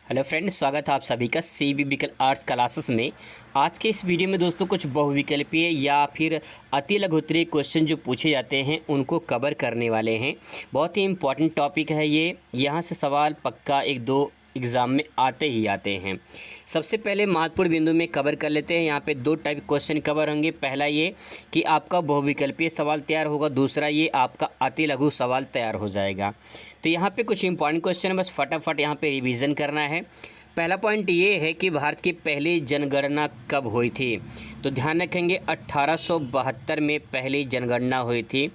Hello friends, स्वागत है आप सभी का CBBCL आर्ट्स क्लासेस में। आज के इस वीडियो में दोस्तों कुछ बहुविकल्पीय या फिर अति लघुत्तरीय क्वेश्चन जो पूछे जाते हैं उनको कवर करने वाले हैं। बहुत ही इम्पॉर्टेंट टॉपिक है ये। यहाँ से सवाल पक्का एक दो एग्ज़ाम में आते ही आते हैं। सबसे पहले महत्वपूर्ण बिंदु में कवर कर लेते हैं। यहाँ पे दो टाइप क्वेश्चन कवर होंगे। पहला ये कि आपका बहुविकल्पीय सवाल तैयार होगा, दूसरा ये आपका अति लघु सवाल तैयार हो जाएगा। तो यहाँ पे कुछ इंपॉर्टेंट क्वेश्चन है, बस फटाफट यहाँ पे रिवीजन करना है। पहला पॉइंट ये है कि भारत की पहली जनगणना कब हुई थी। तो ध्यान रखेंगे 1872 में पहली जनगणना हुई थी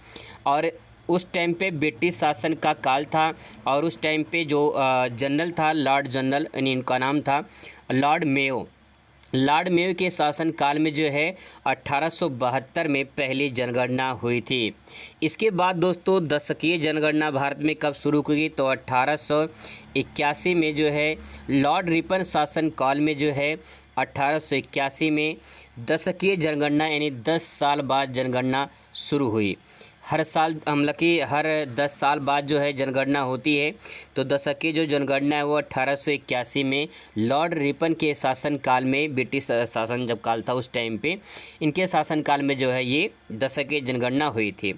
और उस टाइम पे ब्रिटिश शासन का काल था और उस टाइम पे जो जनरल था, लॉर्ड जनरल, यानी इनका नाम था लॉर्ड मेयो। लॉर्ड मेयो के शासन काल में जो है 1872 में पहली जनगणना हुई थी। इसके बाद दोस्तों दशकीय जनगणना भारत में कब शुरू हुई, तो 1881 में जो है लॉर्ड रिपन शासन काल में जो है 1881 में दशकीय जनगणना यानी 10 साल बाद जनगणना शुरू हुई। हर साल मतलब कि हर 10 साल बाद जो है जनगणना होती है। तो दशकीय जो जनगणना है वो 1881 में लॉर्ड रिपन के शासनकाल में, ब्रिटिश शासन जब काल था उस टाइम पे इनके शासनकाल में जो है ये दशकीय जनगणना हुई थी।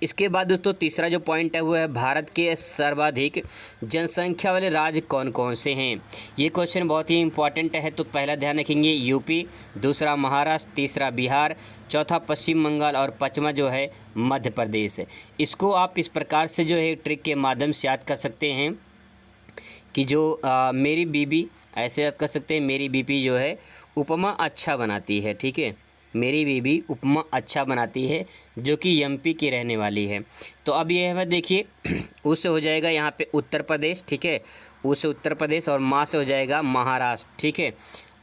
इसके बाद दोस्तों तीसरा जो पॉइंट है वो है भारत के सर्वाधिक जनसंख्या वाले राज्य कौन कौन से हैं। ये क्वेश्चन बहुत ही इंपॉर्टेंट है। तो पहला ध्यान रखेंगे यूपी, दूसरा महाराष्ट्र, तीसरा बिहार, चौथा पश्चिम बंगाल और पाँचवा जो है मध्य प्रदेश। इसको आप इस प्रकार से जो है ट्रिक के माध्यम से याद कर सकते हैं कि जो मेरी बीबी, ऐसे याद कर सकते हैं, मेरी बीबी जो है उपमा अच्छा बनाती है। ठीक है, मेरी बीबी उपमा अच्छा बनाती है, जो कि एमपी की रहने वाली है। तो अब ये है देखिए, उससे हो जाएगा यहाँ पे उत्तर प्रदेश। ठीक है, उससे उत्तर प्रदेश और माँ से हो जाएगा महाराष्ट्र। ठीक है,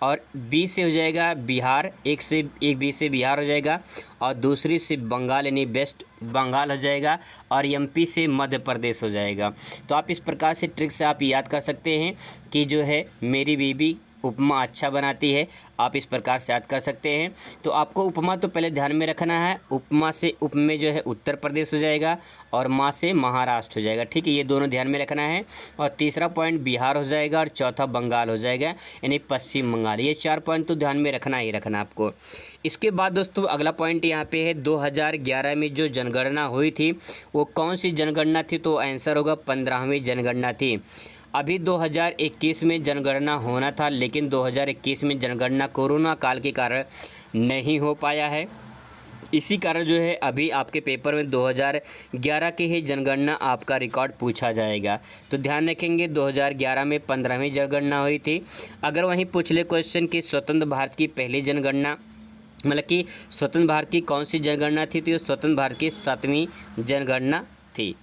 और बी से हो जाएगा बिहार, एक बी से बिहार हो जाएगा और दूसरी से बंगाल यानी वेस्ट बंगाल हो जाएगा और एमपी से मध्य प्रदेश हो जाएगा। तो आप इस प्रकार से ट्रिक से आप याद कर सकते हैं कि जो है मेरी बीबी उपमा अच्छा बनाती है। आप इस प्रकार से याद कर सकते हैं। तो आपको उपमा तो पहले ध्यान में रखना है। उपमा से उप में जो है उत्तर प्रदेश हो जाएगा और माँ से महाराष्ट्र हो जाएगा। ठीक है, ये दोनों ध्यान में रखना है। और तीसरा पॉइंट बिहार हो जाएगा और चौथा बंगाल हो जाएगा यानी पश्चिम बंगाल। ये 4 पॉइंट तो ध्यान में रखना ही रखना आपको। इसके बाद दोस्तों अगला पॉइंट यहाँ पे है 2011 में जो जनगणना हुई थी वो कौन सी जनगणना थी। तो आंसर होगा 15वीं जनगणना थी। अभी 2021 में जनगणना होना था, लेकिन 2021 में जनगणना कोरोना काल के कारण नहीं हो पाया है। इसी कारण जो है अभी आपके पेपर में 2011 के ही जनगणना आपका रिकॉर्ड पूछा जाएगा। तो ध्यान रखेंगे 2011 में 15वीं जनगणना हुई थी। अगर वहीं पूछ ले क्वेश्चन कि स्वतंत्र भारत की पहली जनगणना, मतलब कि स्वतंत्र भारत की कौन सी जनगणना थी, तो ये स्वतंत्र भारत की 7वीं जनगणना थी।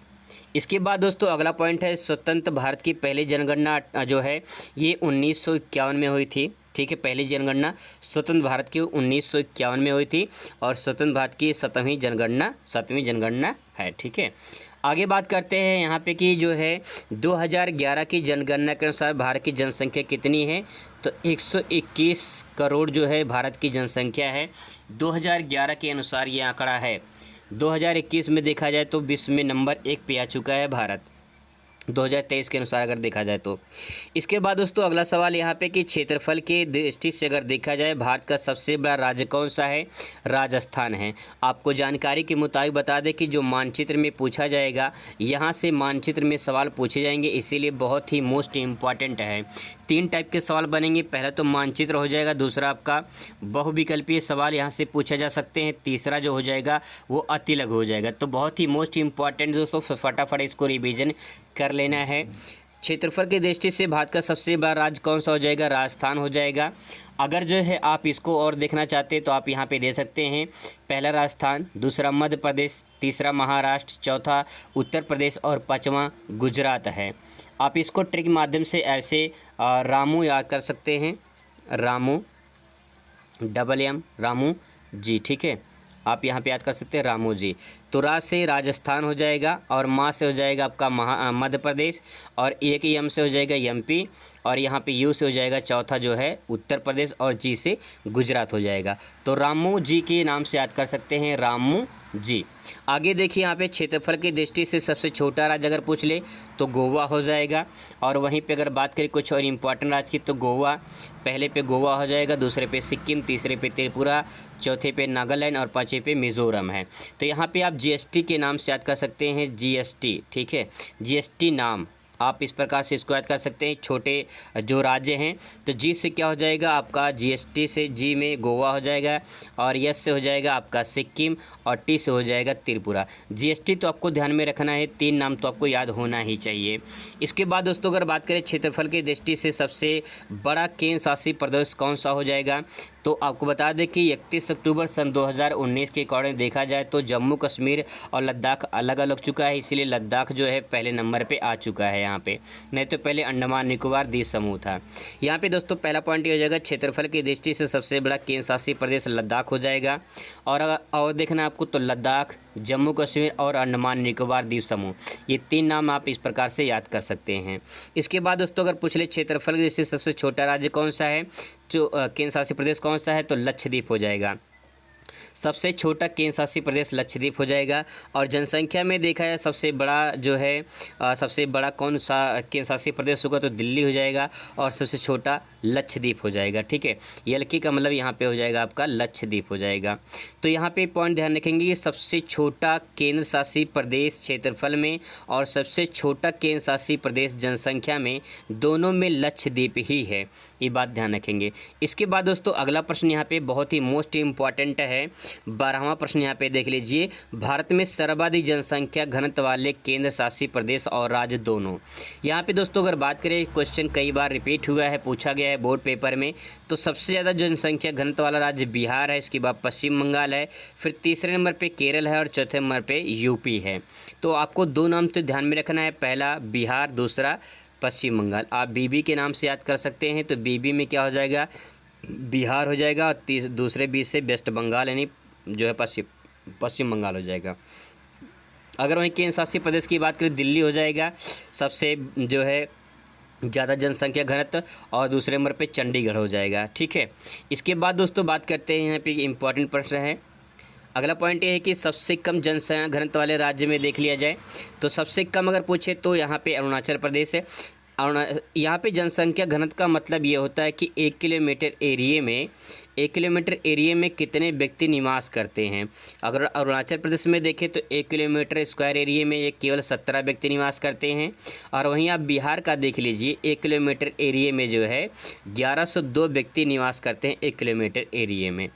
इसके बाद दोस्तों अगला पॉइंट है स्वतंत्र भारत की पहली जनगणना जो है ये 1951 में हुई थी। ठीक है, पहली जनगणना स्वतंत्र भारत की 1951 में हुई थी और स्वतंत्र भारत की 7वीं जनगणना है। ठीक है, आगे बात करते हैं यहाँ पे कि जो है 2011 की जनगणना के अनुसार भारत की जनसंख्या कितनी है। तो 121 करोड़ जो है भारत की जनसंख्या है 2011 के अनुसार ये आंकड़ा है। 2021 में देखा जाए तो विश्व में नंबर 1 पे आ चुका है भारत 2023 के अनुसार अगर देखा जाए तो। इसके बाद दोस्तों अगला सवाल यहाँ पे कि क्षेत्रफल के दृष्टि से अगर देखा जाए भारत का सबसे बड़ा राज्य कौन सा है। राजस्थान है। आपको जानकारी के मुताबिक बता दें कि जो मानचित्र में पूछा जाएगा, यहाँ से मानचित्र में सवाल पूछे जाएंगे, इसीलिए बहुत ही मोस्ट इम्पॉर्टेंट है। 3 टाइप के सवाल बनेंगे। पहला तो मानचित्र हो जाएगा, दूसरा आपका बहुविकल्पीय सवाल यहाँ से पूछे जा सकते हैं, तीसरा जो हो जाएगा वो अति लघु हो जाएगा। तो बहुत ही मोस्ट इम्पॉर्टेंट दोस्तों, फटाफट इसको रिवीजन कर लेना है। क्षेत्रफल की दृष्टि से भारत का सबसे बड़ा राज्य कौन सा हो जाएगा। राजस्थान हो जाएगा। अगर जो है आप इसको और देखना चाहते हैं तो आप यहाँ पे दे सकते हैं, पहला राजस्थान, दूसरा मध्य प्रदेश, तीसरा महाराष्ट्र, चौथा उत्तर प्रदेश और पाँचवा गुजरात है। आप इसको ट्रिक के माध्यम से ऐसे रामू याद कर सकते हैं, रामू MM रामू जी। ठीक है, आप यहाँ पे याद कर सकते हैं रामू जी। तो राज से राजस्थान हो जाएगा और माँ से हो जाएगा आपका मध्य प्रदेश और एक एम से हो जाएगा MP और यहाँ पे यू से हो जाएगा चौथा जो है उत्तर प्रदेश और जी से गुजरात हो जाएगा। तो रामू जी के नाम से याद कर सकते हैं, रामू जी। आगे देखिए यहाँ पे क्षेत्रफल की दृष्टि से सबसे छोटा राज्य अगर पूछ ले तो गोवा हो जाएगा। और वहीं पे अगर बात करें कुछ और इम्पोर्टेंट राज्य की तो गोवा, पहले पे गोवा हो जाएगा, दूसरे पे सिक्किम, तीसरे पे त्रिपुरा, चौथे पे नागालैंड और पाँचवें पे मिज़ोरम है। तो यहाँ पे आप जीएसटी के नाम से याद कर सकते हैं, जीएसटी, ठीक है, जीएसटी नाम आप इस प्रकार से इसको याद कर सकते हैं। छोटे जो राज्य हैं तो जी से क्या हो जाएगा आपका, जीएसटी से जी में गोवा हो जाएगा, और यस से हो जाएगा आपका सिक्किम, और टी से हो जाएगा त्रिपुरा। जीएसटी तो आपको ध्यान में रखना है, 3 नाम तो आपको याद होना ही चाहिए। इसके बाद दोस्तों अगर बात करें क्षेत्रफल की दृष्टि से सबसे बड़ा केंद्र शासित प्रदेश कौन सा हो जाएगा, तो आपको बता दें कि 31 अक्टूबर सन 2019 के अकॉर्डिंग देखा जाए तो जम्मू कश्मीर और लद्दाख अलग अलग चुका है, इसीलिए लद्दाख जो है पहले नंबर पे आ चुका है यहाँ पे, नहीं तो पहले अंडमान निकोबार द्वीप समूह था। यहाँ पे दोस्तों पहला पॉइंट ये हो जाएगा, क्षेत्रफल की दृष्टि से सबसे बड़ा केंद्र शासित प्रदेश लद्दाख हो जाएगा। और देखना आपको तो लद्दाख, जम्मू कश्मीर और अंडमान निकोबार द्वीप समूह, ये 3 नाम आप इस प्रकार से याद कर सकते हैं। इसके बाद दोस्तों अगर पूछ ले क्षेत्रफल की दृष्टि से सबसे छोटा राज्य कौन सा है, जो केंद्र शासित प्रदेश कौन सा है, तो लक्षद्वीप हो जाएगा। सबसे छोटा केंद्र शासित प्रदेश लक्षद्वीप हो जाएगा। और जनसंख्या में देखा जाए सबसे बड़ा जो है सबसे बड़ा कौन सा केंद्र शासित प्रदेश होगा, तो दिल्ली हो जाएगा, और सबसे छोटा लक्षद्वीप हो जाएगा, ठीक है। यलकी का मतलब यहाँ पे हो जाएगा आपका लक्षद्वीप हो जाएगा। तो यहाँ पे पॉइंट ध्यान रखेंगे कि सबसे छोटा केंद्र शासित प्रदेश क्षेत्रफल में और सबसे छोटा केंद्र शासित प्रदेश जनसंख्या में, दोनों में लक्षद्वीप ही है, ये बात ध्यान रखेंगे। इसके बाद दोस्तों अगला प्रश्न यहाँ पे बहुत ही मोस्ट इम्पॉर्टेंट है, 12वां प्रश्न यहाँ पे देख लीजिए। भारत में सर्वाधिक जनसंख्या घनत्व वाले केंद्र शासित प्रदेश और राज्य दोनों। यहाँ पे दोस्तों अगर बात करें, क्वेश्चन कई बार रिपीट हुआ है, पूछा गया है बोर्ड पेपर में, तो सबसे ज़्यादा जनसंख्या घनत्व वाला राज्य बिहार है, इसके बाद पश्चिम बंगाल है, फिर तीसरे नंबर पे केरल है और चौथे नंबर पे यूपी है। तो आपको 2 नाम तो ध्यान में रखना है, पहला बिहार, दूसरा पश्चिम बंगाल। आप बीबी के नाम से याद कर सकते हैं, तो बीबी में क्या हो जाएगा, बिहार हो जाएगा, और दूसरे बी से वेस्ट बंगाल यानी जो है पश्चिम बंगाल हो जाएगा। अगर वहीं केंद्र शासित प्रदेश की बात करें, दिल्ली हो जाएगा सबसे जो है ज़्यादा जनसंख्या घनत्व, और दूसरे नंबर पे चंडीगढ़ हो जाएगा, ठीक है। इसके बाद दोस्तों बात करते हैं, यहाँ पे इम्पॉर्टेंट प्रश्न है। अगला पॉइंट ये है कि सबसे कम जनसंख्या घनत्व वाले राज्य में देख लिया जाए, तो सबसे कम अगर पूछे तो यहाँ पे अरुणाचल प्रदेश है। यहाँ पे जनसंख्या घनत्व का मतलब ये होता है कि 1 किलोमीटर एरिया में कितने व्यक्ति निवास करते हैं। अगर अरुणाचल प्रदेश में देखें तो 1 किलोमीटर स्क्वायर एरिया में ये केवल 17 व्यक्ति निवास करते हैं। और वहीं आप बिहार का देख लीजिए, 1 किलोमीटर एरिया में जो है 1102 व्यक्ति निवास करते हैं 1 किलोमीटर एरिया में।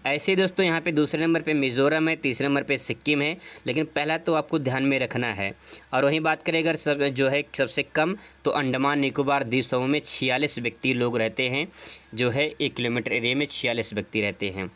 ऐसे ही दोस्तों यहाँ पे दूसरे नंबर पे मिज़ोरम है, तीसरे नंबर पे सिक्किम है, लेकिन पहला तो आपको ध्यान में रखना है। और वहीं बात करें अगर सब जो है सबसे कम, तो अंडमान निकोबार द्वीप समूह में 46 व्यक्ति लोग रहते हैं, जो है 1 किलोमीटर एरिया में 46 व्यक्ति रहते हैं।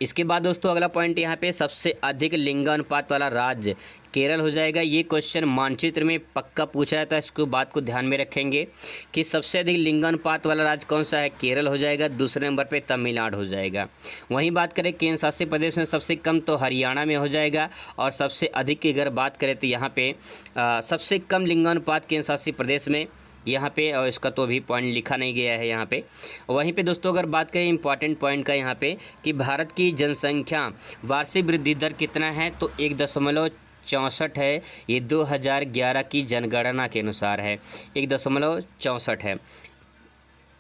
इसके बाद दोस्तों अगला पॉइंट यहाँ पे सबसे अधिक लिंगानुपात वाला राज्य केरल हो जाएगा। ये क्वेश्चन मानचित्र में पक्का पूछा जाता है, इसको बात को ध्यान में रखेंगे कि सबसे अधिक लिंगानुपात वाला राज्य कौन सा है, केरल हो जाएगा, दूसरे नंबर पे तमिलनाडु हो जाएगा। वहीं बात करें केंद्र शासित प्रदेश में सबसे कम, तो हरियाणा में हो जाएगा। और सबसे अधिक की अगर बात करें तो यहाँ पे सबसे कम लिंगानुपात केंद्र शासित प्रदेश में यहाँ पे, और इसका तो अभी पॉइंट लिखा नहीं गया है यहाँ पे। वहीं पे दोस्तों अगर बात करें इंपॉर्टेंट पॉइंट का यहाँ पे कि भारत की जनसंख्या वार्षिक वृद्धि दर कितना है, तो 1.64 है। ये 2011 की जनगणना के अनुसार है, 1.64 है।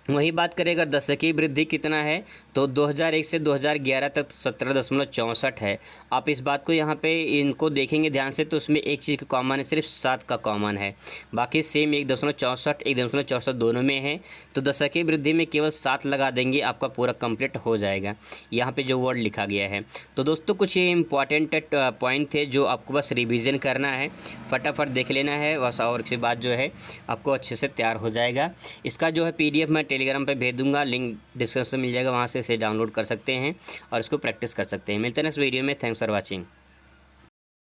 वहीं बात करें अगर दशकीय वृद्धि कितना है, तो 2001 से 2011 तक 17.64 है। आप इस बात को यहाँ पे इनको देखेंगे ध्यान से, तो उसमें एक चीज़ का कॉमन है, सिर्फ 7 का कॉमन है, बाकी सेम 1.64 1.64 दोनों में है। तो दशकीय वृद्धि में केवल 7 लगा देंगे, आपका पूरा कंप्लीट हो जाएगा यहाँ पे जो वर्ड लिखा गया है। तो दोस्तों कुछ ये इंपॉर्टेंट पॉइंट थे जो आपको बस रिविज़न करना है, फटाफट देख लेना है बस, और इसके बाद जो है आपको अच्छे से तैयार हो जाएगा। इसका जो है PDF मैं टेलीग्राम पे भेज दूंगा, लिंक डिस्क्रिप्शन में मिल जाएगा, वहाँ से इसे डाउनलोड कर सकते हैं और इसको प्रैक्टिस कर सकते हैं। मिलते हैं नेक्स्ट वीडियो में। Thanks for watching.